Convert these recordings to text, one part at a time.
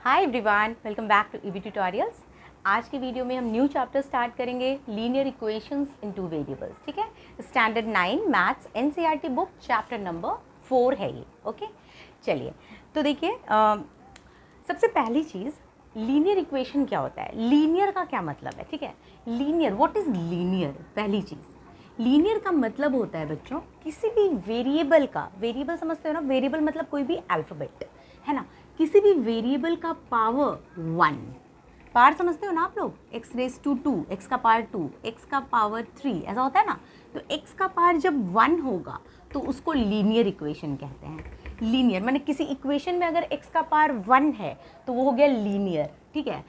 Hi everyone, welcome back to EB tutorials. आज की video में हम न्यू चैप्टर स्टार्ट करेंगे, linear equations in two variables. ठीक है, standard 9 maths NCERT book chapter number 4 है ये। ओके, चलिए तो देखिए, सबसे पहली चीज़, लीनियर इक्वेशन क्या होता है, लीनियर का क्या मतलब है। ठीक है, लीनियर, व्हाट इज़ लीनियर। पहली चीज़, लीनियर का मतलब होता है बच्चों किसी भी वेरिएबल का, वेरिएबल समझते हो ना, वेरिएबल मतलब कोई भी अल्फ़ाबेट है ना, किसी भी वेरिएबल का पावर 1, पावर समझते हो ना आप लोग, x रेस टू 2, x का पावर 2, x का पावर 3, ऐसा होता है ना। तो x का पावर जब 1 होगा तो उसको लीनियर इक्वेशन कहते हैं। लीनियर माने किसी इक्वेशन में अगर x का पावर 1 है तो वो हो गया लीनियर। ठीक है,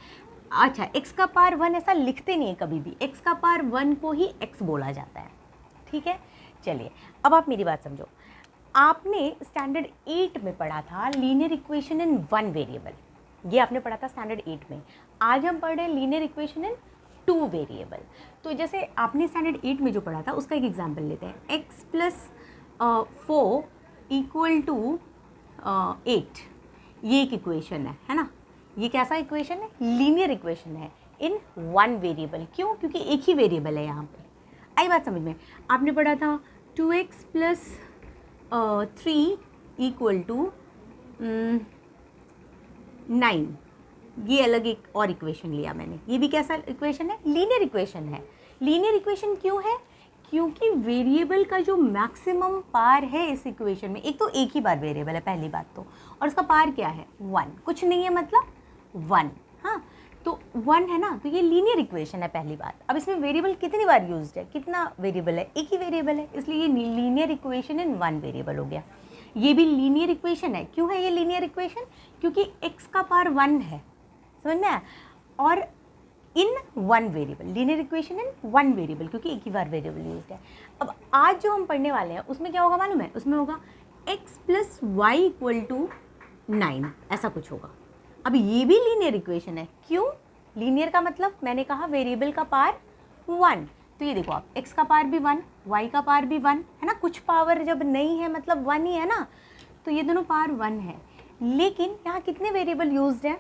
अच्छा, x का पावर 1 ऐसा लिखते नहीं है कभी भी, x का पावर 1 को ही x बोला जाता है। ठीक है, चलिए अब आप मेरी बात समझो। आपने स्टैंडर्ड 8 में पढ़ा था लीनियर इक्वेशन इन वन वेरिएबल, ये आपने पढ़ा था स्टैंडर्ड 8 में। आज हम पढ़ रहे हैं linear equation in two variable. तो जैसे आपने स्टैंडर्ड 8 में जो पढ़ा था उसका एक एग्जांपल लेते हैं, x प्लस 4 इक्वल टू 8, ये एक इक्वेशन है ना। ये कैसा इक्वेशन है, लीनियर इक्वेशन है इन वन वेरिएबल। क्यों, क्योंकि एक ही वेरिएबल है यहाँ पे। आई बात समझ में। आपने पढ़ा था 2x प्लस 3 इक्वल टू 9, ये अलग एक और इक्वेशन लिया मैंने। ये भी कैसा इक्वेशन है, लीनियर इक्वेशन है। लीनियर इक्वेशन क्यों है, क्योंकि वेरिएबल का जो मैक्सिमम पार है इस इक्वेशन में, एक तो एक ही बार वेरिएबल है पहली बात तो, और उसका पार क्या है 1, कुछ नहीं है मतलब 1। हाँ, तो 1 है ना, तो ये लीनियर इक्वेशन है पहली बात। अब इसमें वेरिएबल कितनी बार यूज्ड है, कितना वेरिएबल है, एक ही वेरिएबल है, इसलिए ये लीनियर इक्वेशन इन वन वेरिएबल हो गया। ये भी लीनियर इक्वेशन है। क्यों है ये लीनियर इक्वेशन, क्योंकि x का पावर 1 है, समझ में आया, और इन वन वेरिएबल, लीनियर इक्वेशन इन वन वेरिएबल, क्योंकि एक ही बार वेरिएबल यूज्ड है। अब आज जो हम पढ़ने वाले हैं उसमें क्या होगा मालूम है, उसमें होगा x plus y equal to 9, ऐसा कुछ होगा। अब ये भी लीनियर इक्वेशन है। क्यों, लीनियर का मतलब मैंने कहा वेरिएबल का पावर 1, तो ये देखो आप, x का पावर भी 1, y का पावर भी 1 है ना, कुछ पावर जब नहीं है मतलब 1 ही है ना, तो ये दोनों पावर 1 है। लेकिन यहाँ कितने वेरिएबल यूज्ड है,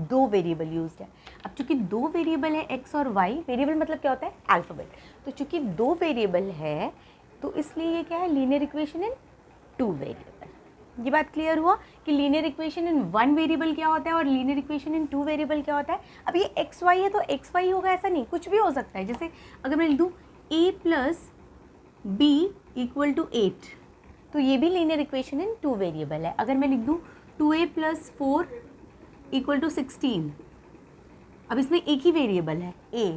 2 वेरिएबल यूज्ड है। अब चूंकि 2 वेरिएबल है x और y, वेरिएबल मतलब क्या होता है अल्फ़ाबेट, तो चूंकि 2 वेरिएबल है तो इसलिए ये क्या है, linear equation in two variable. ये बात क्लियर हुआ कि लीनियर इक्वेशन इन वन वेरिएबल क्या होता है और linear equation in two variable क्या होता है। अब ये एक्स वाई है तो एक्स वाई होगा ऐसा नहीं, कुछ भी हो सकता है। जैसे अगर मैं लिख दूँ a plus b equal to 8, तो ये भी linear equation in two variable है। अगर मैं लिख दूँ 2a प्लस 4 इक्वल टू 16, अब इसमें एक ही वेरिएबल है a,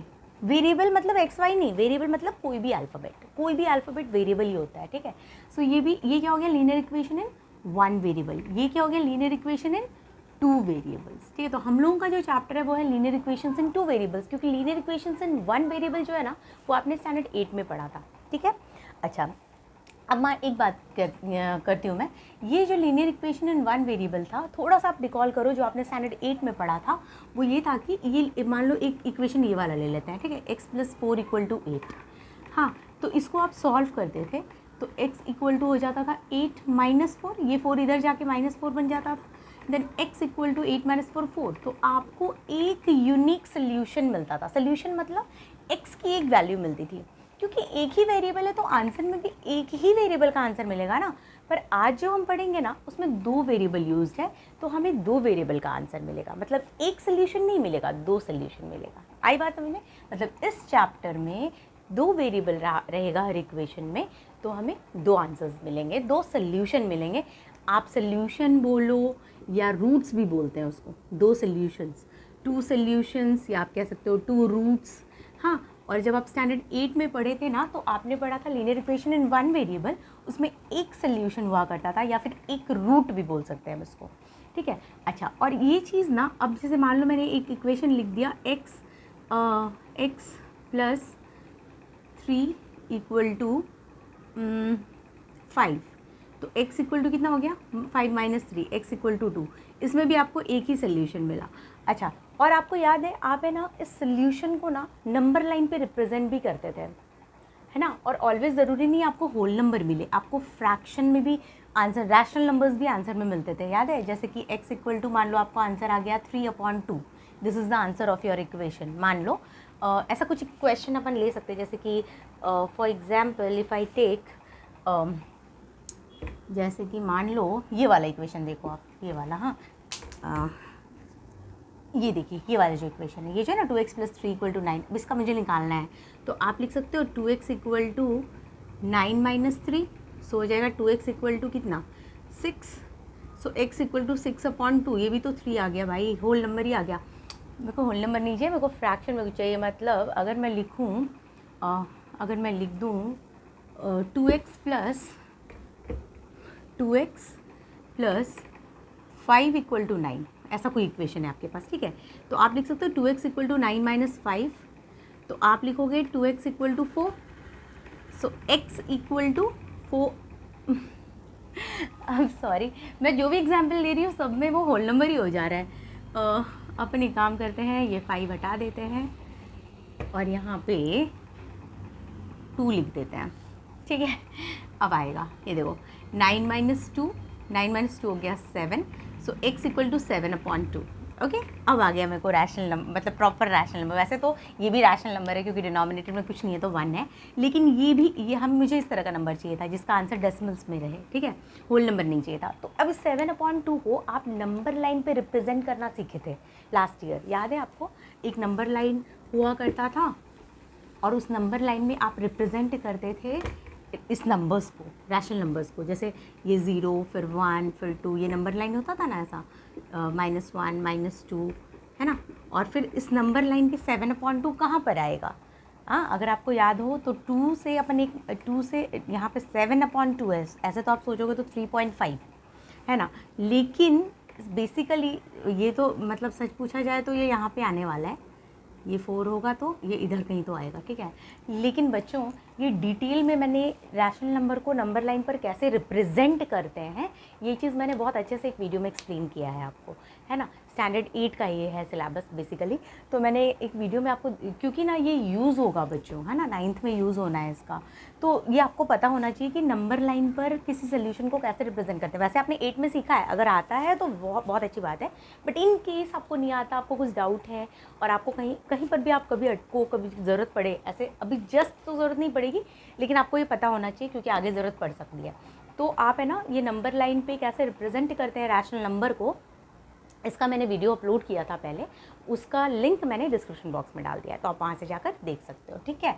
वेरिएबल मतलब एक्स वाई नहीं, वेरिएबल मतलब कोई भी अल्फ़ाबेट, कोई भी अल्फ़ाबेट वेरिएबल ही होता है। ठीक है, सो ये क्या हो गया, लीनियर इक्वेशन इन वन वेरिएबल। ये क्या हो गया, linear equation in two variables. ठीक है, तो हम लोगों का जो चैप्टर है वो है linear equations in two variables, क्योंकि linear equations in one variable जो है ना वो आपने स्टैंडर्ड 8 में पढ़ा था। ठीक है, अच्छा, अब मैं एक बात करती हूँ, मैं ये जो लीनियर इक्वेशन इन वन वेरिएबल था, थोड़ा सा आप रिकॉल करो जो आपने स्टैंडर्ड 8 में पढ़ा था। वो ये था कि ये मान लो एक इक्वेशन ये वाला ले लेते हैं, ठीक है, x प्लस 4 इक्वल टू 8। हाँ, तो इसको आप सॉल्व करते थे तो x इक्वल टू हो जाता था 8 माइनस 4, ये 4 इधर जाके -4 बन जाता था, then x equal to 8 minus 4 4, तो आपको एक यूनिक सोल्यूशन मिलता था। सोल्यूशन मतलब x की एक वैल्यू मिलती थी, क्योंकि एक ही वेरिएबल है तो आंसर में भी एक ही वेरिएबल का आंसर मिलेगा ना। पर आज जो हम पढ़ेंगे ना उसमें 2 वेरिएबल यूज्ड है, तो हमें 2 वेरिएबल का आंसर मिलेगा, मतलब एक सोल्यूशन नहीं मिलेगा, 2 सोल्यूशन मिलेगा। आई बात समझ में, मतलब इस चैप्टर में 2 वेरिएबल रहेगा हर इक्वेशन में, तो हमें 2 आंसर्स मिलेंगे, 2 सोल्यूशन मिलेंगे। आप सोल्यूशन बोलो या रूट्स भी बोलते हैं उसको, 2 सोल्यूशंस, 2 सोल्यूशंस, या आप कह सकते हो 2 रूट्स। हाँ, और जब आप स्टैंडर्ड 8 में पढ़े थे ना तो आपने पढ़ा था लीनियर इक्वेशन इन वन वेरिएबल, उसमें एक सोल्यूशन हुआ करता था, या फिर एक रूट भी बोल सकते हैं हम इसको। ठीक है, अच्छा, और ये चीज़ ना, अब जैसे मान लो मैंने एक इक्वेशन लिख दिया x प्लस 3 इक्वल टू 5, तो x इक्वल टू कितना हो गया, 5 माइनस 3, x इक्वल टू 2, इसमें भी आपको एक ही सोल्यूशन मिला। अच्छा, और आपको याद है आप है ना इस सोल्यूशन को ना नंबर लाइन पे रिप्रेजेंट भी करते थे, है ना, और ऑलवेज ज़रूरी नहीं आपको होल नंबर मिले, आपको फ्रैक्शन में भी आंसर रैशनल नंबर्स भी आंसर में मिलते थे, याद है? जैसे कि x इक्वल टू, मान लो आपको आंसर आ गया 3/2, this is the answer of your equation. मान लो ऐसा कुछ क्वेश्चन अपन ले सकते हैं, जैसे कि for example if I take, जैसे कि मान लो ये वाला इक्वेशन देखो आप, ये वाला, हाँ, ये देखिए ये वाला जो इक्वेशन है, ये जो है ना 2x + 3 = 9, इसका मुझे निकालना है। तो आप लिख सकते हो 2x = 9 - 3, सो हो जाएगा 2x = कितना, 6। सो x = 6/2, ये भी तो 3 आ गया भाई, होल नंबर ही आ गया। मेरे को होल नंबर नहीं चाहिए, मेरे को फ्रैक्शन में चाहिए। मतलब अगर मैं लिखूँ, अगर मैं लिख दूँ 2x + 5 = 9, ऐसा कोई इक्वेशन है आपके पास, ठीक है? तो आप लिख सकते हो 2x = 9 - 5, तो आप लिखोगे 2x = 4, so x = 4। I am sorry, मैं जो भी एग्जाम्पल दे रही हूँ सब में वो होल नंबर ही हो जा रहा है। अपन एक काम करते हैं, ये 5 हटा देते हैं और यहाँ पे 2 लिख देते हैं, ठीक है? अब आएगा, ये देखो 9 - 2, 9 - 2 हो गया 7, सो x = 7/2। ओके, अब आ गया मेरे को रैशनल नंबर, मतलब प्रॉपर रैशनल नंबर। वैसे तो ये भी रैशनल नंबर है क्योंकि डिनोमिनेटर में कुछ नहीं है तो 1 है, लेकिन ये हम मुझे इस तरह का नंबर चाहिए था जिसका आंसर डेसिमल्स में रहे, ठीक है? होल नंबर नहीं चाहिए था। तो अब 7/2 को आप नंबर लाइन पे रिप्रेजेंट करना सीखे थे लास्ट ईयर, याद है आपको? एक नंबर लाइन हुआ करता था और उस नंबर लाइन में आप रिप्रेजेंट करते थे इस नंबर्स को, रैशनल नंबर्स को। जैसे ये 0, फिर 1, फिर 2, ये नंबर लाइन होता था ना ऐसा, -1 - 2, है ना? और फिर इस नंबर लाइन के 7/2 कहाँ पर आएगा? हाँ, अगर आपको याद हो तो 2 से अपन एक 2 से यहाँ पे 7/2 है, ऐसे तो आप सोचोगे तो 3.5 है ना? लेकिन बेसिकली ये तो मतलब सच पूछा जाए तो ये यहाँ पे आने वाला है, ये 4 होगा तो ये इधर कहीं तो आएगा, ठीक है? लेकिन बच्चों ये डिटेल में मैंने रैशनल नंबर को नंबर लाइन पर कैसे रिप्रेजेंट करते हैं, ये चीज़ मैंने बहुत अच्छे से एक वीडियो में एक्सप्लेन किया है आपको, है ना? स्टैंडर्ड 8 का ये है सिलेबस बेसिकली। तो मैंने एक वीडियो में आपको, क्योंकि ना ये यूज़ होगा बच्चों, है ना? 9th में यूज़ होना है इसका, तो ये आपको पता होना चाहिए कि नंबर लाइन पर किसी सोल्यूशन को कैसे रिप्रेजेंट करते हैं। वैसे आपने 8 में सीखा है, अगर आता है तो बहुत अच्छी बात है, बट इन केस आपको नहीं आता, आपको कुछ डाउट है और आपको कहीं पर भी आप कभी अटको, कभी ज़रूरत पड़े, ऐसे अभी जस्ट तो ज़रूरत नहीं पड़ेगी, लेकिन आपको ये पता होना चाहिए क्योंकि आगे ज़रूरत पड़ सकती है। तो आप है ना ये नंबर लाइन पे कैसे रिप्रेजेंट करते हैं रैशनल नंबर को, इसका मैंने वीडियो अपलोड किया था पहले, उसका लिंक मैंने डिस्क्रिप्शन बॉक्स में डाल दिया है, तो आप वहाँ से जाकर देख सकते हो, ठीक है?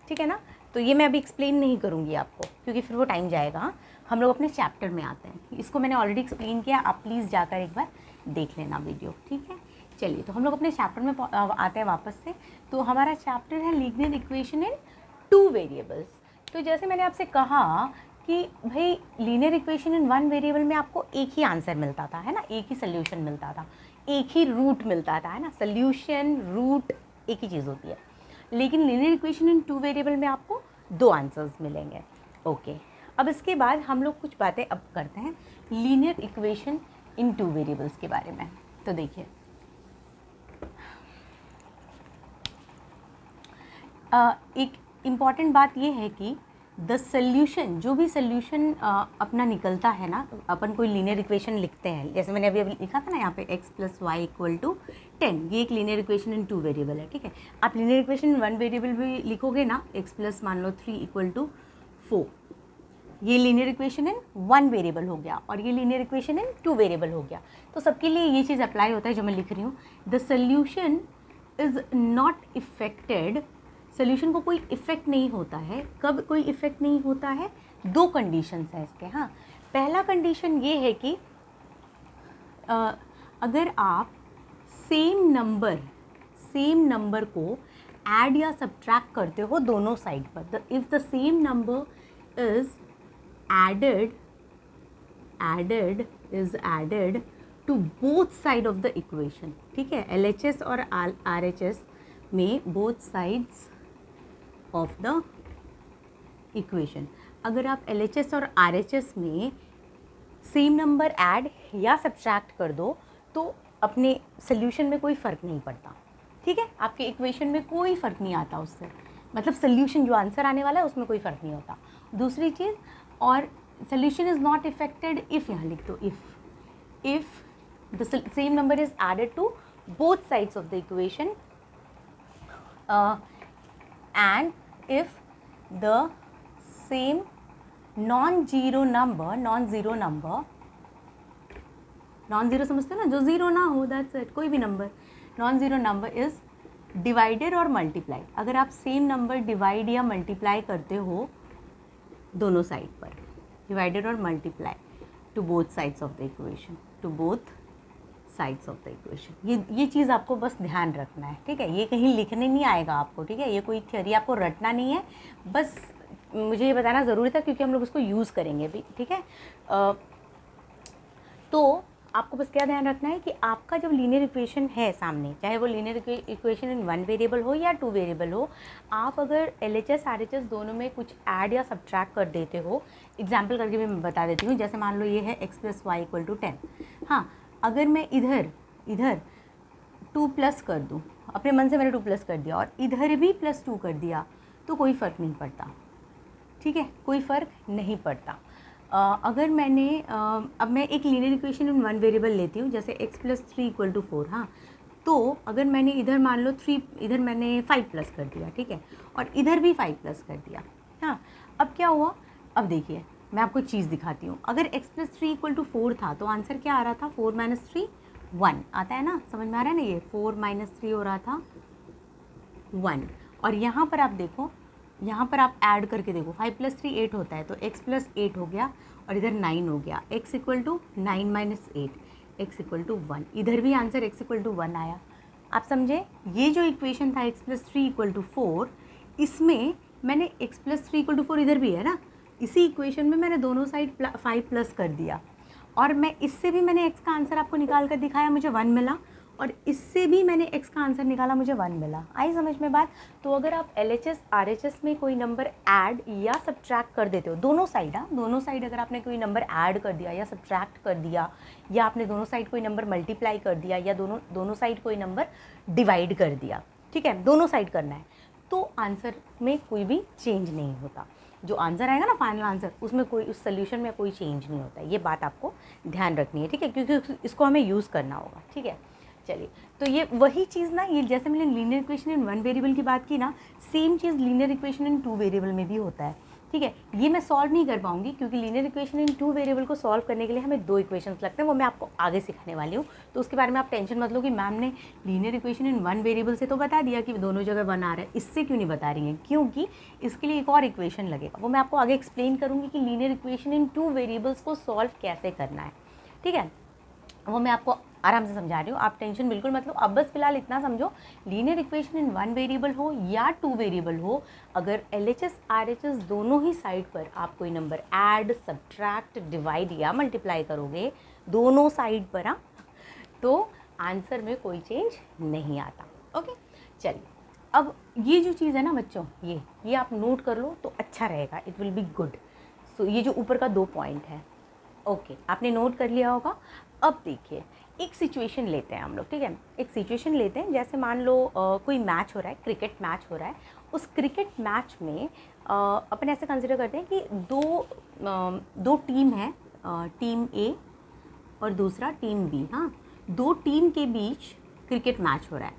ठीक है ना? तो ये मैं अभी एक्सप्लेन नहीं करूँगी आपको क्योंकि फिर वो टाइम जाएगा। हम लोग अपने चैप्टर में आते हैं, इसको मैंने ऑलरेडी एक्सप्लेन किया, आप प्लीज़ जाकर एक बार देख लेना वीडियो, ठीक है? चलिए, तो हम लोग अपने चैप्टर में आते हैं वापस से। तो हमारा चैप्टर है लीनियर इक्वेशन इन 2 वेरिएबल्स। तो जैसे मैंने आपसे कहा कि भाई लीनियर इक्वेशन इन 1 वेरिएबल में आपको एक ही आंसर मिलता था, है ना? एक ही सोल्यूशन मिलता था, एक ही रूट मिलता था, है ना? सोल्यूशन, रूट एक ही चीज़ होती है। लेकिन लीनियर इक्वेशन इन 2 वेरिएबल में आपको 2 आंसर्स मिलेंगे। ओके, अब इसके बाद हम लोग कुछ बातें अब करते हैं लीनियर इक्वेशन इन 2 वेरिएबल्स के बारे में। तो देखिए, एक इम्पॉर्टेंट बात ये है कि द सोल्यूशन, जो भी सोल्यूशन अपना निकलता है ना, अपन कोई लीनियर इक्वेशन लिखते हैं, जैसे मैंने अभी लिखा था ना यहाँ पे x + y = 10, ये एक लीनियर इक्वेशन इन 2 वेरिएबल है, ठीक है? आप लीनियर इक्वेशन इन 1 वेरिएबल भी लिखोगे ना, x + मान लो 3 = 4, ये लीनियर इक्वेशन इन 1 वेरिएबल हो गया और ये लीनियर इक्वेशन इन 2 वेरिएबल हो गया। तो सबके लिए ये चीज़ अप्लाई होता है जो मैं लिख रही हूँ, the solution is not affected, solution को कोई इफ़ेक्ट नहीं होता है। कब कोई इफ़ेक्ट नहीं होता है? 2 कंडीशंस हैं इसके। हाँ, पहला कंडीशन ये है कि अगर आप सेम नंबर को ऐड या सब्ट्रैक्ट करते हो दोनों साइड पर, if the same number is added to both side of the equation, ठीक है? LHS और RHS में both sides of the equation, अगर आप LHS और RHS में सेम नंबर ऐड या सब्ट्रैक्ट कर दो तो अपने सोल्यूशन में कोई फ़र्क नहीं पड़ता, ठीक है? आपके इक्वेशन में कोई फ़र्क नहीं आता उससे, मतलब सोल्यूशन जो आंसर आने वाला है उसमें कोई फ़र्क नहीं होता। दूसरी चीज़, और solution is not affected if, यहाँ लिख दो if the same number is added to both sides of the equation and if the same non-zero समझते हो ना, जो ज़ीरो ना हो, दैट्स इट, कोई भी number, non zero number is divided और मल्टीप्लाइड। अगर आप सेम नंबर डिवाइड या मल्टीप्लाई करते हो दोनों साइड पर, डिवाइडेड और multiply to both sides of the equation, to both sides of the equation, ये चीज़ आपको बस ध्यान रखना है, ठीक है। ये कहीं लिखने नहीं आएगा आपको, ठीक है, ये कोई थ्योरी आपको रटना नहीं है, बस मुझे ये बताना ज़रूरी था क्योंकि हम लोग उसको यूज़ करेंगे भी, ठीक है। तो आपको बस क्या ध्यान रखना है कि आपका जब लीनियर इक्वेशन है सामने, चाहे वो लीनियर इक्वेशन इन वन वेरिएबल हो या टू वेरिएबल हो, आप अगर LHS RHS दोनों में कुछ ऐड या सब्ट्रैक्ट कर देते हो, एग्जाम्पल करके भी मैं बता देती हूँ। जैसे मान लो ये है x + y = 10, हाँ, अगर मैं इधर 2 प्लस कर दूँ, अपने मन से मैंने 2 प्लस कर दिया और इधर भी +2 कर दिया, तो कोई फ़र्क नहीं पड़ता, ठीक है, कोई फ़र्क नहीं पड़ता। अगर मैंने अब मैं एक लीनियर इक्वेशन इन वन वेरिएबल लेती हूँ, जैसे x + 3 = 4, हाँ, तो अगर मैंने इधर मान लो 3, इधर मैंने 5 प्लस कर दिया, ठीक है, और इधर भी 5 प्लस कर दिया, हाँ, अब क्या हुआ, अब देखिए मैं आपको एक चीज़ दिखाती हूँ। अगर x + 3 = 4 था तो आंसर क्या आ रहा था, 4 - 3 1 आता है ना, समझ में आ रहा है ना, ये 4 - 3 हो रहा था 1। और यहाँ पर आप देखो, यहाँ पर आप ऐड करके देखो, 5 + 3 8 होता है, तो x + 8 हो गया और इधर 9 हो गया, x = 9 - 8, x = 1, इधर भी आंसर x = 1 आया। आप समझे, ये जो इक्वेशन था x + 3 = 4, इसमें मैंने x + 3 = 4 इधर भी है ना, इसी इक्वेशन में मैंने दोनों साइड 5 प्लस कर दिया, और मैं इससे भी मैंने x का आंसर आपको निकाल कर दिखाया, मुझे 1 मिला, और इससे भी मैंने x का आंसर निकाला, मुझे 1 मिला। आई समझ में बात। तो अगर आप LHS RHS में कोई नंबर ऐड या सब्ट्रैक्ट कर देते हो, दोनों साइड, हाँ, दोनों साइड अगर आपने कोई नंबर ऐड कर दिया या सब्ट्रैक्ट कर दिया, या आपने दोनों साइड कोई नंबर मल्टीप्लाई कर दिया, या दोनों साइड कोई नंबर डिवाइड कर दिया, ठीक है, दोनों साइड करना है, तो आंसर में कोई भी चेंज नहीं होता। जो आंसर आएगा ना, फाइनल आंसर, उसमें कोई, उस सोल्यूशन में कोई चेंज नहीं होता है। ये बात आपको ध्यान रखनी है, ठीक है, क्योंकि इसको हमें यूज़ करना होगा, ठीक है। चलिए, तो ये वही चीज़ ना, ये जैसे मैंने लीनियर इक्वेशन इन वन वेरिएबल की बात की ना, same cheese linear equation in two variable में भी होता है, ठीक है। ये मैं सॉल्व नहीं कर पाऊंगी क्योंकि linear equation in two variable को सॉल्व करने के लिए हमें 2 इक्वेशंस लगते हैं, वो मैं आपको आगे सिखाने वाली हूँ। तो उसके बारे में आप टेंशन मत लो कि मैम ने लीनियर इक्वेशन इन वन वेरिएबल से तो बता दिया कि दोनों जगह 1 आ रहा है, इससे क्यों नहीं बता रही हैं, क्योंकि इसके लिए एक और इक्वेशन लगेगा, वो मैं आपको आगे एक्सप्लेन करूँगी कि linear equation in two variables को सॉल्व कैसे करना है, ठीक है, वो मैं आपको आराम से समझा रही हूँ, आप टेंशन बिल्कुल मत लो। अब बस फिलहाल इतना समझो, लीनियर इक्वेशन इन वन वेरिएबल हो या टू वेरिएबल हो, अगर LHS RHS दोनों ही साइड पर आप कोई नंबर ऐड, सब्ट्रैक्ट, डिवाइड या मल्टीप्लाई करोगे दोनों साइड पर, हाँ, तो आंसर में कोई चेंज नहीं आता। ओके, चलिए, अब ये जो चीज़ है ना बच्चों, ये आप नोट कर लो तो अच्छा रहेगा, इट विल बी गुड। सो ये जो ऊपर का 2 पॉइंट है, ओके, आपने नोट कर लिया होगा। अब देखिए, एक सिचुएशन लेते हैं हम लोग, ठीक है, एक सिचुएशन लेते हैं, जैसे मान लो कोई मैच हो रहा है, क्रिकेट मैच हो रहा है। उस क्रिकेट मैच में अपन ऐसे कंसिडर करते हैं कि दो टीम है, टीम ए और दूसरा टीम बी, हाँ, 2 टीम के बीच क्रिकेट मैच हो रहा है।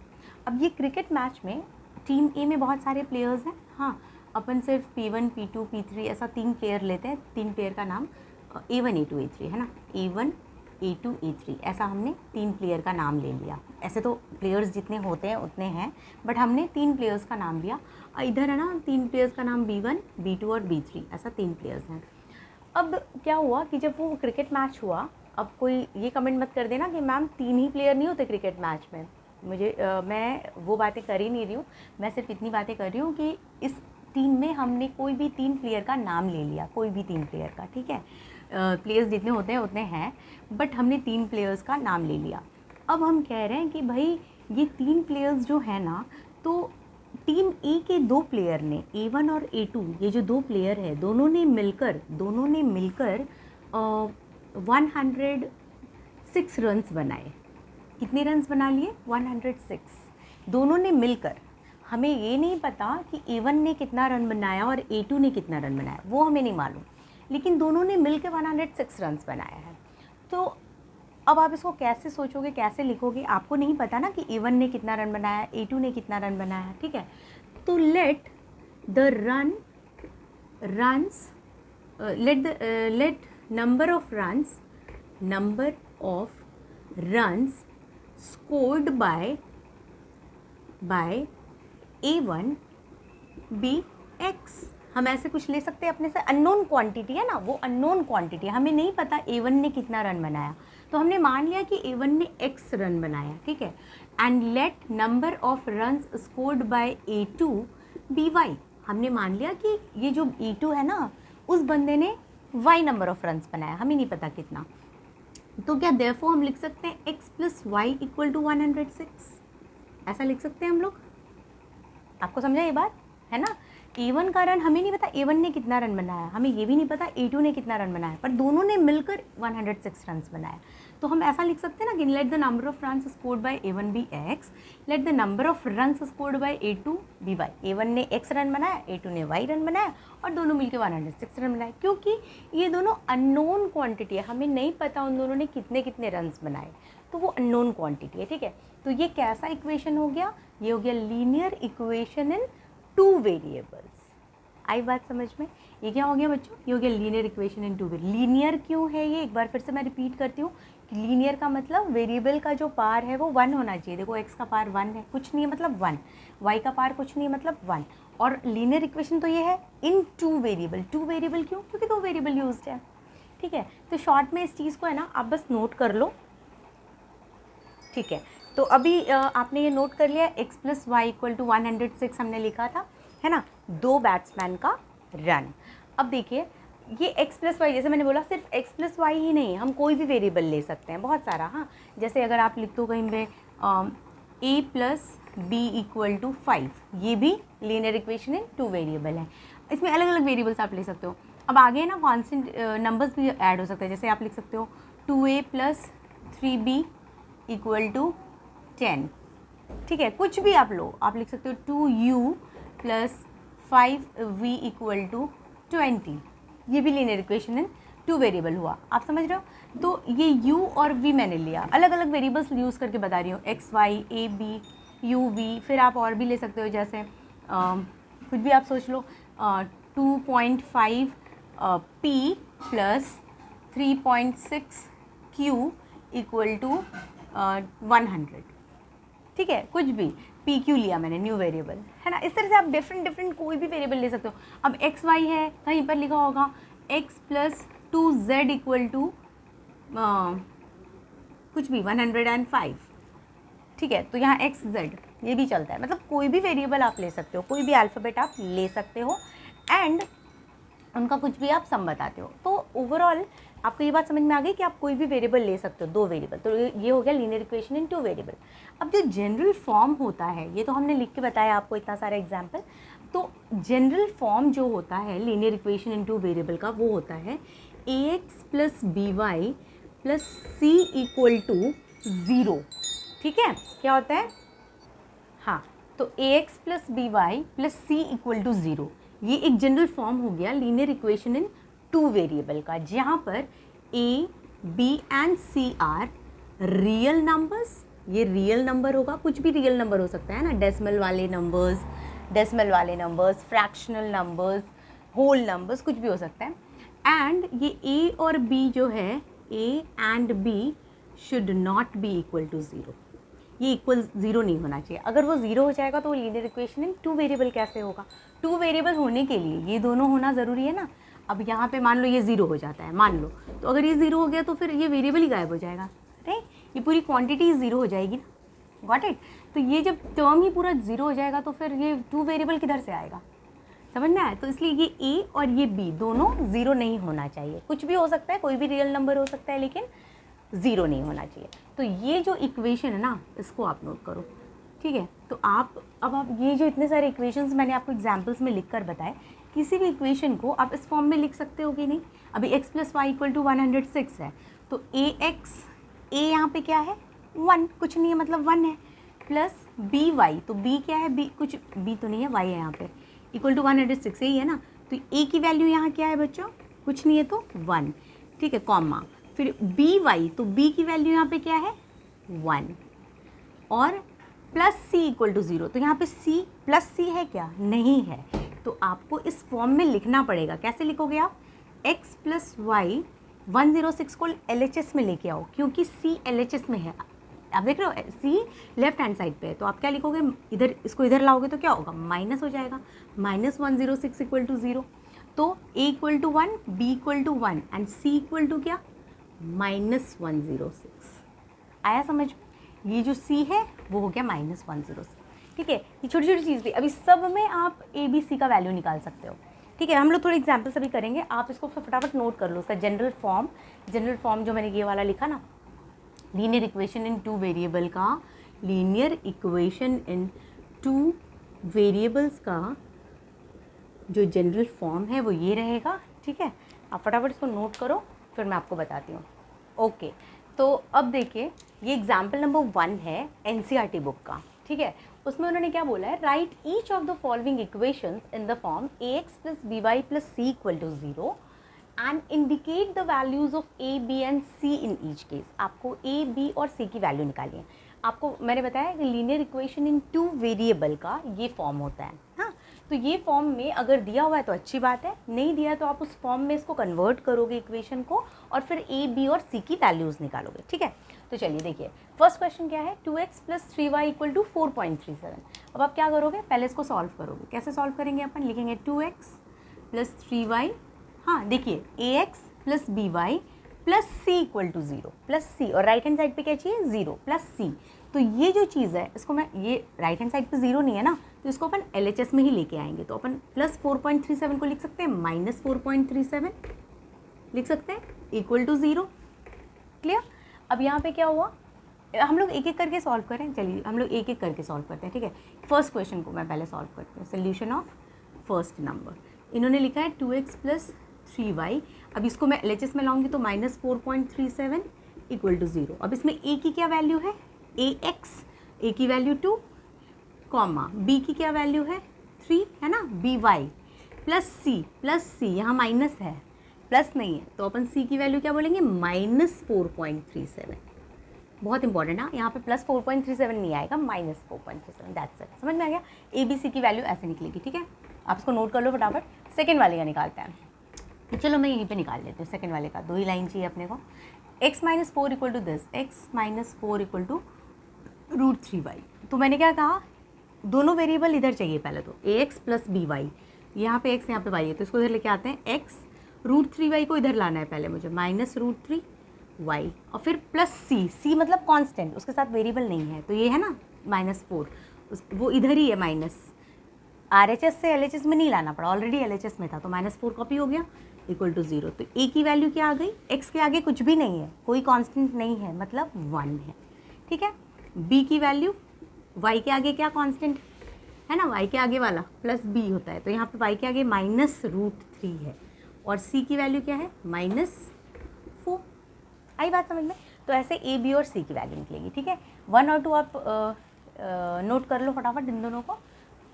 अब ये क्रिकेट मैच में टीम ए में बहुत सारे प्लेयर्स हैं, हाँ, अपन सिर्फ P1, P2, P3 ऐसा 3 प्लेयर लेते हैं, 3 प्लेयर का नाम A1, A2, A3 है ना, A1, A2, A3 ऐसा हमने 3 प्लेयर का नाम ले लिया। ऐसे तो प्लेयर्स जितने होते हैं उतने हैं, बट हमने 3 प्लेयर्स का नाम लिया। इधर है ना 3 प्लेयर्स का नाम B1, B2 और B3, ऐसा 3 प्लेयर्स हैं। अब क्या हुआ कि जब वो क्रिकेट मैच हुआ, अब कोई ये कमेंट मत कर देना कि मैम 3 ही प्लेयर नहीं होते क्रिकेट मैच में, मैं वो बातें कर ही नहीं रही हूँ, मैं सिर्फ इतनी बातें कर रही हूँ कि इस टीम में हमने कोई भी 3 प्लेयर का नाम ले लिया, कोई भी 3 प्लेयर का, ठीक है, प्लेयर्स जितने होते हैं उतने हैं, बट हमने 3 प्लेयर्स का नाम ले लिया। अब हम कह रहे हैं कि भाई ये 3 प्लेयर्स जो है ना, तो टीम ए के 2 प्लेयर ने, A1 और A2, ये जो 2 प्लेयर है, दोनों ने मिलकर 106 रन्स बनाए। कितने रन्स बना लिए? 106, दोनों ने मिलकर। हमें ये नहीं पता कि A1 ने कितना रन बनाया और A2 ने कितना रन बनाया, वो हमें नहीं मालूम, लेकिन दोनों ने मिलकर 106 रन बनाया है। तो अब आप इसको कैसे सोचोगे, कैसे लिखोगे, आपको नहीं पता ना कि A1 ने कितना रन बनाया, A2 ने कितना रन बनाया, ठीक है। तो let number of runs scored by A1 be x। हम ऐसे कुछ ले सकते हैं अपने से, अननोन क्वांटिटी है ना, वो अननोन क्वांटिटी है, हमें नहीं पता A1 ने कितना रन बनाया, तो हमने मान लिया कि A1 ने x रन बनाया, ठीक है। And let number of runs scored by A2 be y। हमने मान लिया कि ये जो A2 है ना, उस बंदे ने y नंबर ऑफ रन्स बनाया, हमें नहीं पता कितना। तो क्या देयरफॉर हम लिख सकते हैं x plus y equal to 106, ऐसा लिख सकते हैं हम लोग। आपको समझा ये बात है ना। A1 का रन हमें नहीं पता A1 ने कितना रन बनाया, हमें ये भी नहीं पता A2 ने कितना रन बनाया, पर दोनों ने मिलकर 106 रन बनाया। तो हम ऐसा लिख सकते हैं ना कि let the number of runs scored by A1 be x, let the number of runs scored by A2 be y। A1 ने x रन बनाया, A2 ने y रन बनाया और दोनों मिलकर 106 रन बनाए, क्योंकि ये दोनों अननोन क्वांटिटी है, हमें नहीं पता उन दोनों ने कितने कितने रन्स बनाए, तो वो अननोन क्वांटिटी है, ठीक है। तो ये कैसा इक्वेशन हो गया, ये हो गया लीनियर इक्वेशन इन 2 वेरिएबल्स। आई बात समझ में। ये क्या हो गया बच्चों, ये हो गया linear equation in 2 variable. Linear क्यों है ये, एक बार फिर से मैं रिपीट करती हूँ कि लीनियर का मतलब वेरिएबल का जो पार है वो 1 होना चाहिए। देखो x का पार 1 है, कुछ नहीं है मतलब 1, y का पार कुछ नहीं है मतलब 1, और लीनियर इक्वेशन तो ये है इन 2 वेरिएबल। 2 वेरिएबल क्यों, क्योंकि 2 वेरिएबल यूज्ड है, ठीक है। तो शॉर्ट में इस चीज़ को है ना आप बस नोट कर लो, ठीक है। तो अभी आपने ये नोट कर लिया, x plus y equal to 106 हमने लिखा था, है ना, 2 बैट्समैन का रन। अब देखिए ये x प्लस वाई, जैसे मैंने बोला सिर्फ x प्लस वाई ही नहीं, हम कोई भी वेरिएबल ले सकते हैं, बहुत सारा। हाँ, जैसे अगर आप लिख दो कहीं पे a plus b equal to 5, ये भी लीनियर इक्वेशन इन 2 वेरिएबल है। इसमें अलग अलग वेरिएबल्स आप ले सकते हो। अब आगे ना कॉन्स्टेंट नंबर्स भी ऐड हो सकते हैं, जैसे आप लिख सकते हो 2a plus 3b equal to 10, ठीक है, कुछ भी आप लो, आप लिख सकते हो 2u plus 5v equal to 20, ये भी लीनियर इक्वेशन इन 2 वेरिएबल हुआ। आप समझ रहे हो। तो ये u और v मैंने लिया, अलग अलग वेरिएबल्स यूज़ करके बता रही हूँ, x y a b u v। फिर आप और भी ले सकते हो, जैसे कुछ भी आप सोच लो, 2.5 p plus 3.6 q equal to 100, ठीक है, कुछ भी। पी क्यू लिया मैंने, न्यू वेरिएबल, है ना। इस तरह से आप डिफरेंट कोई भी वेरिएबल ले सकते हो। अब एक्स वाई है, कहीं पर लिखा होगा x plus 2z equal to कुछ भी 105, ठीक है। तो यहाँ एक्स जेड ये भी चलता है, मतलब कोई भी वेरिएबल आप ले सकते हो, कोई भी अल्फ़ाबेट आप ले सकते हो, एंड उनका कुछ भी आप सम बताते हो। तो ओवरऑल आपको ये बात समझ में आ गई कि आप कोई भी वेरिएबल ले सकते हो, 2 वेरिएबल। तो ये हो गया लीनियर इक्वेशन इन 2 वेरिएबल। अब जो जनरल फॉर्म होता है, ये तो हमने लिख के बताया आपको इतना सारा एग्जाम्पल। तो जनरल फॉर्म जो होता है लीनियर इक्वेशन इन 2 वेरिएबल का, वो होता है ax plus B Y plus C equal to 0, ठीक है। क्या होता है, हाँ, तो ax plus B Y plus C equal to 0, ये एक जनरल फॉर्म हो गया लीनियर इक्वेशन इन 2 वेरिएबल का, जहाँ पर a, b and c are real numbers. ये रियल नंबर होगा, कुछ भी रियल नंबर हो सकता है ना, डेसिमल वाले numbers, fractional numbers, whole numbers, कुछ भी हो सकता है। एंड ये a और b जो है, a and b should not be equal to 0, ये इक्वल 0 नहीं होना चाहिए। अगर वो 0 हो जाएगा तो वो लीनियर इक्वेशन इन 2 वेरिएबल कैसे होगा। 2 वेरिएबल होने के लिए ये दोनों होना ज़रूरी है ना। अब यहाँ पे मान लो ये 0 हो जाता है, मान लो, तो अगर ये 0 हो गया तो फिर ये वेरिएबल ही गायब हो जाएगा, राइट, ये पूरी क्वांटिटी 0 हो जाएगी ना, गॉट इट। तो ये जब टर्म ही पूरा 0 हो जाएगा तो फिर ये 2 वेरिएबल किधर से आएगा, समझ में आया। तो इसलिए ये a और ये b दोनों 0 नहीं होना चाहिए। कुछ भी हो सकता है, कोई भी रियल नंबर हो सकता है, लेकिन 0 नहीं होना चाहिए। तो ये जो इक्वेशन है ना, इसको आप नोट करो, ठीक है। तो अब आप ये जो इतने सारे इक्वेशंस मैंने आपको एग्जांपल्स में लिख कर बताए, किसी भी इक्वेशन को आप इस फॉर्म में लिख सकते हो कि नहीं। अभी x plus y equal to 106 है, तो a यहाँ पे क्या है, 1, कुछ नहीं है मतलब 1 है, प्लस बी वाई, तो b क्या है, b कुछ b तो नहीं है, y है यहाँ पे, इक्वल टू 106 यही है ना। तो a की वैल्यू यहाँ क्या है बच्चों, कुछ नहीं है तो 1, ठीक है, कॉमा, फिर बी वाई, तो बी की वैल्यू यहाँ पे क्या है 1, और प्लस सी इक्वल टू 0, तो यहाँ पे सी प्लस सी है क्या, नहीं है, तो आपको इस फॉर्म में लिखना पड़ेगा। कैसे लिखोगे आप, x प्लस वाई 106 को LHS में लेके आओ, क्योंकि सी LHS में है, आप देख रहे हो सी लेफ्ट हैंड साइड पे है, तो आप क्या लिखोगे, इधर इसको इधर लाओगे तो क्या होगा, माइनस हो जाएगा, -106 इक्वल टू 0, तो a equal to 1, b equal to 1 and c equal to क्या, -106। आया समझ में, ये जो c है वो हो गया -106, ठीक है। ये छोटी छोटी चीज़ थी, अभी सब में आप a b c का वैल्यू निकाल सकते हो, ठीक है। हम लोग थोड़े एग्जाम्पल्स अभी करेंगे, आप इसको फटाफट नोट कर लो, उसका जनरल फॉर्म जो मैंने ये वाला लिखा ना, लीनियर इक्वेशन इन 2 वेरिएबल का, लीनियर इक्वेशन इन 2 वेरिएबल्स का जो जनरल फॉर्म है वो ये रहेगा, ठीक है। आप फटाफट इसको नोट करो, फिर मैं आपको बताती हूँ। ओके, तो अब देखिए, ये एग्जाम्पल नंबर 1 है NCERT बुक का, ठीक है। उसमें उन्होंने क्या बोला है, write each of the following equations in the form ax plus B Y plus C equal to 0 and indicate the values of a, b and c in each case. आपको a, b और c की value निकाली है। आपको मैंने बताया कि linear equation in 2 variable का ये फॉर्म होता है, हाँ। तो ये फॉर्म में अगर दिया हुआ है तो अच्छी बात है, नहीं दिया तो आप उस फॉर्म में इसको कन्वर्ट करोगे इक्वेशन को, और फिर a, b और c की वैल्यूज़ निकालोगे, ठीक है। तो चलिए देखिए, फर्स्ट क्वेश्चन क्या है, 2x plus 3y equal to 4.37। अब आप क्या करोगे, पहले इसको सॉल्व करोगे। कैसे सॉल्व करेंगे, अपन लिखेंगे 2x प्लस 3y, हाँ देखिए ax plus B Y plus C equal to 0, plus C, और राइट हैंड साइड पे क्या चाहिए 0 प्लस सी। तो ये जो चीज़ है इसको मैं, ये राइट हैंड साइड पे 0 नहीं है ना, तो इसको अपन LHS में ही लेके आएंगे, तो अपन प्लस 4.37 को लिख सकते हैं माइनस 4.37 लिख सकते हैं, इक्वल टू 0। क्लियर। अब यहाँ पे क्या हुआ, हम लोग एक एक करके सॉल्व करें, चलिए हम लोग एक एक करके सॉल्व करते हैं, ठीक है। फर्स्ट क्वेश्चन को मैं पहले सॉल्व करती हूँ, सोल्यूशन ऑफ फर्स्ट नंबर। इन्होंने लिखा है 2x प्लस 3y, अब इसको मैं LHS में लाऊंगी तो माइनस 4.37 इक्वल टू 0। अब इसमें a की क्या वैल्यू है, ax, a की वैल्यू 2, कॉमा b की क्या वैल्यू है 3, है ना, by प्लस c, यहाँ माइनस है, प्लस नहीं है, तो अपन c की वैल्यू क्या बोलेंगे, -4.37। बहुत इंपॉर्टेंट है, यहाँ पे प्लस 4.37 नहीं आएगा, -4.37, दैट्स इट। समझ में आ गया, ए बी सी की वैल्यू ऐसे निकलेगी, ठीक है। आप इसको नोट कर लो फटाफट। सेकंड वाले का निकालते हैं, चलो मैं यहीं पे निकाल लेती हूँ सेकंड वाले का, 2 ही लाइन चाहिए अपने को। x minus 4 equal to this, x minus 4 equal to √3y। तो मैंने क्या कहा, दोनों वेरिएबल इधर चाहिए पहले तो, ax प्लस बी वाई, यहाँ पे x यहाँ पे y है, तो इसको इधर लेके आते हैं, x √3y को इधर लाना है पहले मुझे, माइनस √3y, और फिर प्लस c मतलब कांस्टेंट, उसके साथ वेरिएबल नहीं है, तो ये है ना -4, वो इधर ही है माइनस, RHS से LHS में नहीं लाना पड़ा, ऑलरेडी LHS में था, तो -4 कॉपी हो गया, इक्वल टू 0। तो a की वैल्यू क्या आ गई, x के आगे कुछ भी नहीं है, कोई कांस्टेंट नहीं है, मतलब 1 है, ठीक है। b की वैल्यू, y के आगे क्या कांस्टेंट है ना, y के आगे वाला प्लस b होता है, तो यहाँ पे y के आगे -√3 है, और c की वैल्यू क्या है -4। आई बात समझ में। तो ऐसे a, b और c की वैल्यू निकलेगी, ठीक है। 1 और 2 आप नोट कर लो फटाफट इन दोनों को,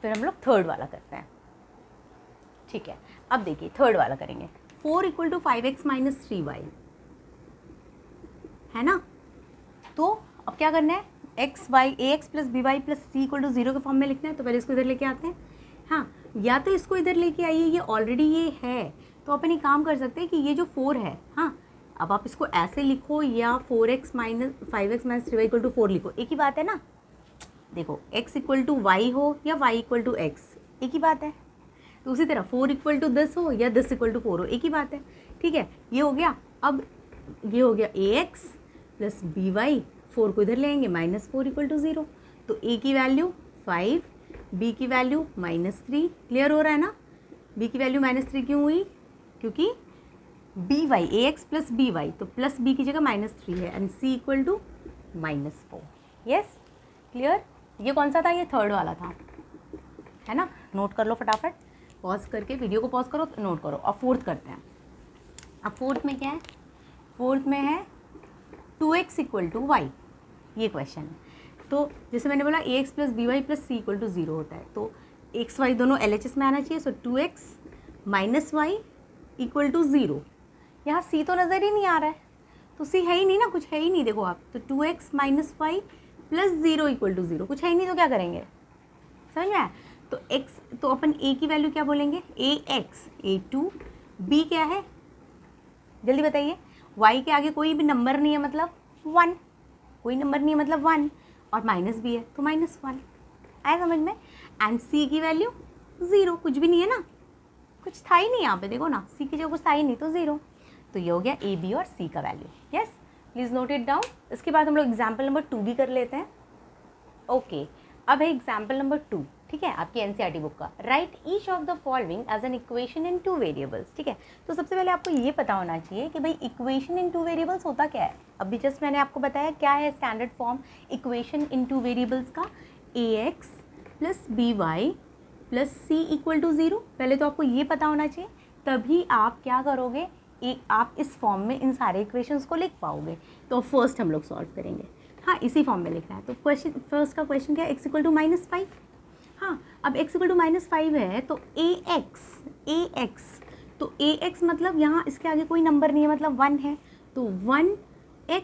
फिर हम लोग थर्ड वाला करते हैं, ठीक है। अब देखिए थर्ड वाला करेंगे, 4 equal to 5x minus 3y, है ना। तो अब क्या करना है, ax plus B Y plus C equal to 0 के फॉर्म में लिखना है, तो पहले इसको इधर लेके आते हैं, हाँ, या तो इसको इधर लेके आइए, ये ऑलरेडी ये है, तो अपन एक काम कर सकते हैं कि ये जो 4 है, हाँ, अब आप इसको ऐसे लिखो या 4x minus 5x minus 3y equal to 4 लिखो, एक ही बात है ना। देखो x इक्वल टू वाई हो या y इक्वल टू एक्स, एक ही बात है। तो उसी तरह 4 इक्वल टू 10 हो या 10 इक्वल टू 4 हो, एक ही बात है, ठीक है। ये हो गया। अब ये हो गया ax प्लस बी वाई, 4 को इधर ले आएंगे, -4 इक्वल टू 0, तो a की वैल्यू 5, b की वैल्यू -3, क्लियर हो रहा है ना। b की वैल्यू -3 क्यों हुई, क्योंकि b y, ax plus B y, तो प्लस b की जगह -3 है, and c equal to -4। Yes, clear. ये कौन सा था, ये थर्ड वाला था, है ना। नोट कर लो फटाफट, पॉज करके वीडियो को पॉज करो, नोट करो। अब फोर्थ करते हैं। अब फोर्थ में क्या है, फोर्थ में है 2x इक्वल टू वाई, ये क्वेश्चन है। तो जैसे मैंने बोला ax plus B Y plus C equal to 0 होता है, तो x y दोनों LHS में आना चाहिए, so 2x minus y equal to 0। यहाँ सी तो नज़र ही नहीं आ रहा है, तो सी है ही नहीं ना, कुछ है ही नहीं। देखो आप, तो 2x minus y plus 0 equal to 0, कुछ है ही नहीं तो क्या करेंगे, समझ में आया। तो x, तो अपन a की वैल्यू क्या बोलेंगे, ax, a2, b क्या है, जल्दी बताइए। y के आगे कोई भी नंबर नहीं है मतलब 1, कोई नंबर नहीं है मतलब 1, और माइनस भी है तो -1, आया समझ में। एंड c की वैल्यू 0, कुछ भी नहीं है ना, कुछ था ही नहीं यहाँ पे, देखो ना c की जगह कुछ था ही नहीं तो 0। तो ये हो गया a, b और c का value. Yes, please note it down. इसके बाद हम लोग एग्जाम्पल नंबर 2 भी कर लेते हैं। ओके, अब है एग्जाम्पल नंबर 2, ठीक है, आपकी एनसीईआरटी बुक का। Write each of the following as an equation in 2 variables, ठीक है। तो सबसे पहले आपको ये पता होना चाहिए कि भाई इक्वेशन इन 2 वेरिएबल्स होता क्या है। अभी जस्ट मैंने आपको बताया क्या है standard form equation in 2 variables का, ax plus by plus c equal to 0। पहले तो आपको ये पता होना चाहिए, तभी आप क्या करोगे, आप इस फॉर्म में इन सारे इक्वेशंस को लिख पाओगे। तो फर्स्ट हम लोग सॉल्व करेंगे, हाँ इसी फॉर्म में लिखना है। तो क्वेश्चन, फर्स्ट का क्वेश्चन क्या है, x इक्वल टू -5। हाँ, अब x इक्वल टू -5 है तो ax, तो ax मतलब यहाँ इसके आगे कोई नंबर नहीं है मतलब 1 है, तो 1x,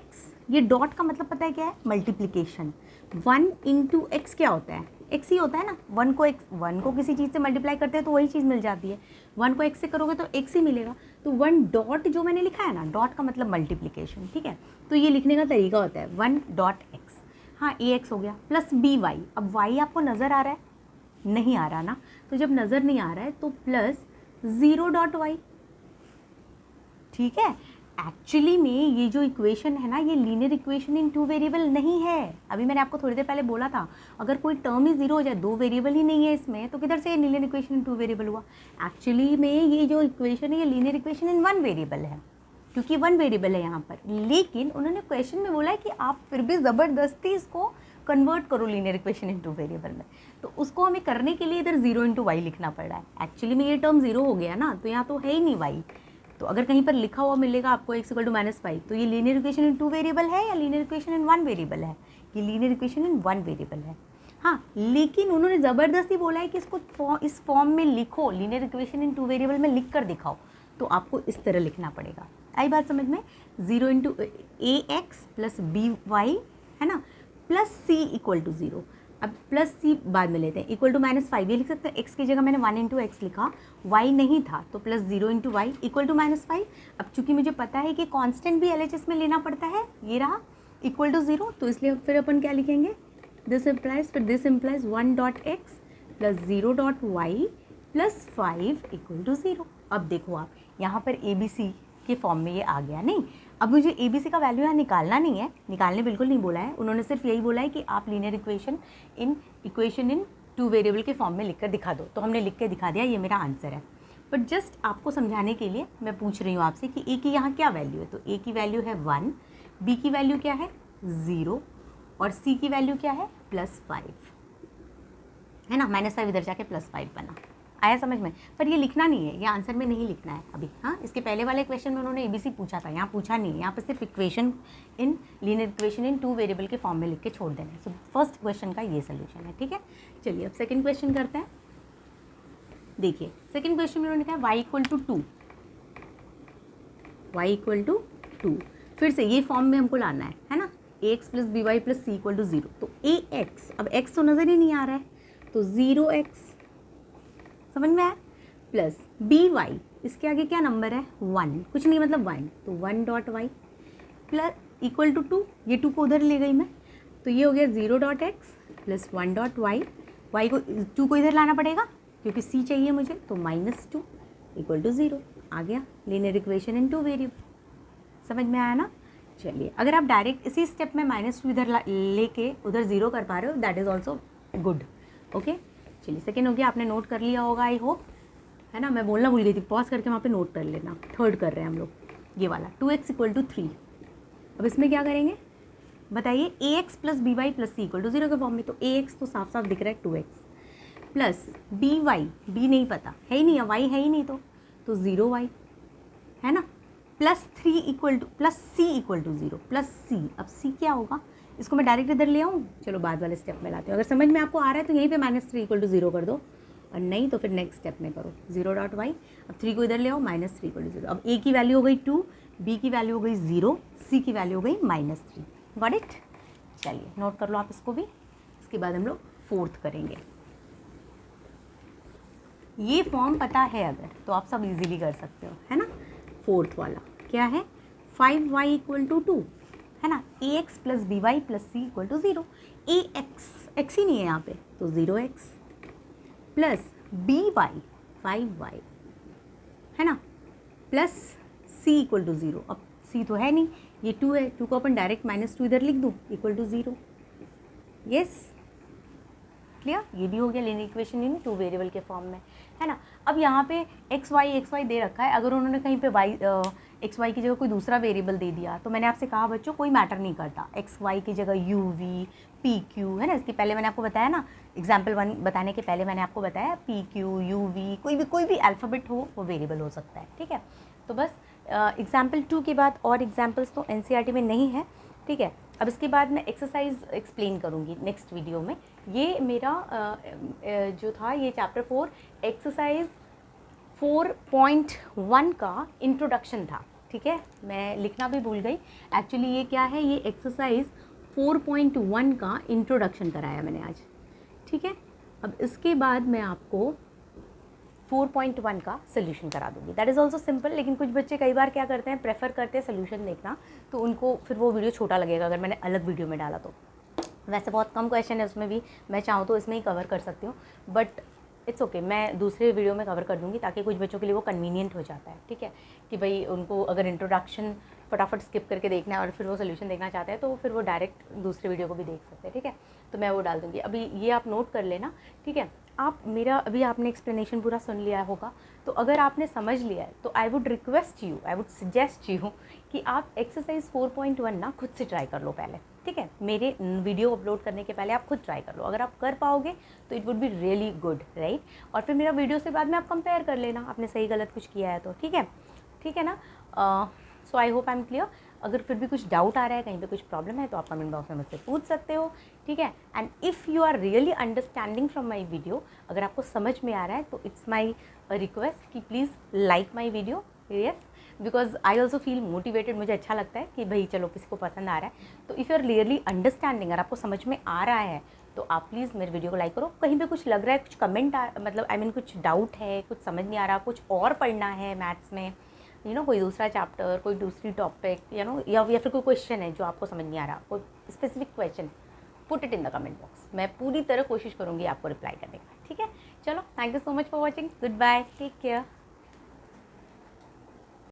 ये डॉट का मतलब पता है क्या है, मल्टीप्लिकेशन। 1 इंटू एक्स क्या होता है, x ही होता है ना। 1 को किसी चीज़ से मल्टीप्लाई करते हैं तो वही चीज़ मिल जाती है, 1 को x से करोगे तो x ही मिलेगा। तो 1 डॉट जो मैंने लिखा है ना, डॉट का मतलब मल्टीप्लिकेशन, ठीक है। तो ये लिखने का तरीका होता है 1 डॉट x, हाँ ax हो गया, प्लस by। अब y आपको नज़र आ रहा है, नहीं आ रहा ना, तो जब नज़र नहीं आ रहा है तो प्लस 0 डॉट y, ठीक है। एक्चुअली में ये जो इक्वेशन है ना, ये लीनियर इक्वेशन इन 2 वेरिएबल नहीं है। अभी मैंने आपको थोड़ी देर पहले बोला था, अगर कोई टर्म ही 0 हो जाए, 2 वेरिएबल ही नहीं है इसमें, तो किधर से ये लीनियर इक्वेशन इन 2 वेरिएबल हुआ। एक्चुअली में ये जो इक्वेशन है ये लीनियर इक्वेशन इन 1 वेरिएबल है, क्योंकि 1 वेरिएबल है यहाँ पर। लेकिन उन्होंने क्वेश्चन में बोला है कि आप फिर भी ज़बरदस्ती इसको कन्वर्ट करो लीनियर इक्वेशन इन 2 वेरिएबल में, तो उसको हमें करने के लिए इधर 0 इंटू वाई लिखना पड़ रहा है। एक्चुअली में ये टर्म 0 हो गया ना, तो यहाँ तो है ही नहीं वाई, तो अगर कहीं पर लिखा हुआ मिलेगा आपको x इक्वल टू -5, तो ये लीनियर इक्वेशन इन 2 वेरिएबल है या लीनियर इक्वेशन इन 1 वेरिएबल है, ये लीनियर इक्वेशन इन 1 वेरिएबल है। हाँ, लेकिन उन्होंने ज़बरदस्ती बोला है कि इसको इस फॉर्म में लिखो, लीनियर इक्वेशन इन 2 वेरिएबल में लिख कर दिखाओ, तो आपको इस तरह लिखना पड़ेगा। आई बात समझ में, 0 इंटू ax प्लस by है ना, प्लस c इक्वल टू 0। अब प्लस सी बाद में लेते हैं, इक्वल टू -5 ये लिख सकते हैं। x की जगह मैंने 1 इंटू एक्स लिखा, y नहीं था तो plus 0 into y equal to -5। अब चूंकि मुझे पता है कि कांस्टेंट भी LHS में लेना पड़ता है, ये रहा इक्वल टू 0, तो इसलिए फिर अपन क्या लिखेंगे, this implies 1 dot x plus 0 dot y plus 5 equal to 0। अब देखो आप यहाँ पर ABC के फॉर्म में ये आ गया। नहीं, अब मुझे ABC का वैल्यू यहाँ निकालना नहीं है, निकालने बिल्कुल नहीं बोला है उन्होंने, सिर्फ यही बोला है कि आप लीनियर इक्वेशन इन 2 वेरिएबल के फॉर्म में लिखकर दिखा दो। तो हमने लिख के दिखा दिया, ये मेरा आंसर है। बट जस्ट आपको समझाने के लिए मैं पूछ रही हूँ आपसे कि A की यहाँ क्या वैल्यू है। तो A की वैल्यू है 1, B की वैल्यू क्या है 0, और C की वैल्यू क्या है +5, है ना। -5 इधर जाके +5 बना, आया समझ में। पर ये लिखना नहीं है, ये आंसर में नहीं लिखना है अभी। हाँ, इसके पहले वाले क्वेश्चन में उन्होंने ABC पूछा था, यहाँ पूछा नहीं है, यहाँ पर सिर्फ equation in linear equation in 2 variable के फॉर्म में लिख के छोड़ देना है। सो फर्स्ट क्वेश्चन का ये सोल्यूशन है, ठीक है। चलिए अब सेकंड क्वेश्चन करते हैं। देखिए सेकंड क्वेश्चन में उन्होंने कहा y इक्वल टू 2, फिर से ये फॉर्म में हमको लाना है ना, ax plus by plus c equal to 0। तो ax, अब x तो नज़र ही नहीं आ रहा है, तो 0x समझ में आया, प्लस by, इसके आगे क्या नंबर है 1, कुछ नहीं मतलब 1, तो 1 dot y plus equal to 2, ये 2 को उधर ले गई मैं, तो ये हो गया 0 dot x plus 1 dot y, y को 2 को इधर लाना पड़ेगा क्योंकि c चाहिए मुझे, तो -2 इक्वल टू 0 आ गया लीनियर इक्वेशन इन 2 वेरिएबल। समझ में आया ना। चलिए अगर आप डायरेक्ट इसी स्टेप में -2 इधर लेके उधर 0 कर पा रहे हो, that is also good. Okay, चलिए सेकेंड हो गया, आपने नोट कर लिया होगा आई होप, है ना। मैं बोलना भूल गई थी, पॉज करके वहाँ पे नोट कर लेना। थर्ड कर रहे हैं हम लोग, ये वाला 2x इक्वल टू 3। अब इसमें क्या करेंगे बताइए, ax plus by plus c equal to 0 के फॉर्म में, तो ax तो साफ साफ दिख रहा है 2x प्लस by, b नहीं पता है ही नहीं है, y है ही नहीं, तो 0y है ना, plus 3 equal to plus c equal to 0 plus c। अब c क्या होगा, इसको मैं डायरेक्ट इधर ले आऊँ, चलो बाद वाले स्टेप में लाते हो। अगर समझ में आपको आ रहा है तो यहीं पे -3 इक्वल टू 0 कर दो, और नहीं तो फिर नेक्स्ट स्टेप में करो 0.y। अब 3 को इधर ले आओ, -3 = 0। अब a की वैल्यू हो गई 2, b की वैल्यू हो गई 0, c की वैल्यू हो गई -3। Got it? चलिए नोट कर लो आप इसको भी। इसके बाद हम लोग 4th करेंगे। ये फॉर्म पता है अगर तो आप सब इजीली कर सकते हो, है ना। 4th वाला क्या है? 5y = 2, है ना। ax + by + c = 0। x ही नहीं है यहाँ पे तो 0x प्लस by 5y, है ना, प्लस c = 0। अब c तो है नहीं, ये 2 है, 2 को अपन डायरेक्ट -2 इधर लिख दूँ = 0। Yes clear? ये भी हो गया लीनियर इक्वेशन इन 2 वेरिएबल के फॉर्म में, है ना। अब यहाँ पे एक्स वाई दे रखा है, अगर उन्होंने कहीं पे एक्स वाई की जगह कोई दूसरा वेरिएबल दे दिया तो मैंने आपसे कहा बच्चों कोई मैटर नहीं करता, एक्स वाई की जगह यू वी पी क्यू, है ना। इसके पहले मैंने आपको बताया ना, एग्जाम्पल 1 बताने के पहले मैंने आपको बताया पी क्यू यू वी कोई भी अल्फ़ाबेट हो वो वेरिएबल हो सकता है, ठीक है। तो बस एग्जाम्पल 2 के बाद और एग्जाम्पल्स तो NCERT में नहीं है, ठीक है। अब इसके बाद मैं एक्सरसाइज एक्सप्लेन करूँगी नेक्स्ट वीडियो में। ये मेरा जो था ये चैप्टर 4 एक्सरसाइज 4.1 का इंट्रोडक्शन था, ठीक है। मैं लिखना भी भूल गई, एक्चुअली ये क्या है, ये एक्सरसाइज 4.1 का इंट्रोडक्शन कराया मैंने आज, ठीक है। अब इसके बाद मैं आपको 4.1 का सोल्यूशन करा दूंगी। दैट इज़ ऑल्सो सिंपल, लेकिन कुछ बच्चे कई बार क्या करते हैं, प्रेफर करते हैं सोल्यूशन देखना, तो उनको फिर वो वीडियो छोटा लगेगा अगर मैंने अलग वीडियो में डाला तो। वैसे बहुत कम क्वेश्चन है उसमें भी, मैं चाहूँ तो इसमें ही कवर कर सकती हूँ, बट इट्स ओके, मैं दूसरे वीडियो में कवर कर दूँगी ताकि कुछ बच्चों के लिए वो कन्वीनियंट हो जाता है, ठीक है। कि भाई उनको अगर इंट्रोडक्शन फटाफट स्किप करके देखना है और फिर वो सोल्यूशन देखना चाहते हैं तो फिर वो डायरेक्ट दूसरे वीडियो को भी देख सकते हैं, ठीक है। तो मैं वो डाल दूँगी। अभी ये आप नोट कर लेना, ठीक है। आप मेरा अभी आपने एक्सप्लेनेशन पूरा सुन लिया होगा, तो अगर आपने समझ लिया है तो I would request you, I would suggest you कि आप एक्सरसाइज 4.1 ना खुद से ट्राई कर लो पहले, ठीक है। मेरे वीडियो अपलोड करने के पहले आप खुद ट्राई कर लो, अगर आप कर पाओगे तो it would be really good, right. और फिर मेरा वीडियो से बाद में आप कंपेयर कर लेना आपने सही गलत कुछ किया है तो, ठीक है ना। So I hope I am clear. अगर फिर भी कुछ डाउट आ रहा है, कहीं पे कुछ प्रॉब्लम है तो आप कमेंट बॉक्स में मुझसे पूछ सकते हो, ठीक है। And if you are really understanding from my video, अगर आपको समझ में आ रहा है तो इट्स माई रिक्वेस्ट कि please like my video, yes, because I also feel motivated. मुझे अच्छा लगता है कि भाई चलो किसी को पसंद आ रहा है। तो if you are really understanding, अगर आपको समझ में आ रहा है तो आप प्लीज़ मेरे वीडियो को लाइक करो। कहीं पे कुछ लग रहा है, कुछ कमेंट मतलब आई मीन कुछ डाउट है, कुछ समझ नहीं आ रहा, कुछ और पढ़ना है मैथ्स में, कोई दूसरा चैप्टर, कोई दूसरी टॉपिक, या फिर कोई क्वेश्चन है जो आपको समझ नहीं आ रहा, कोई specific question, put it in the comment box. मैं पूरी तरह कोशिश करूँगी आपको रिप्लाई करने का, ठीक है। चलो, thank you so much for watching, good bye, take care.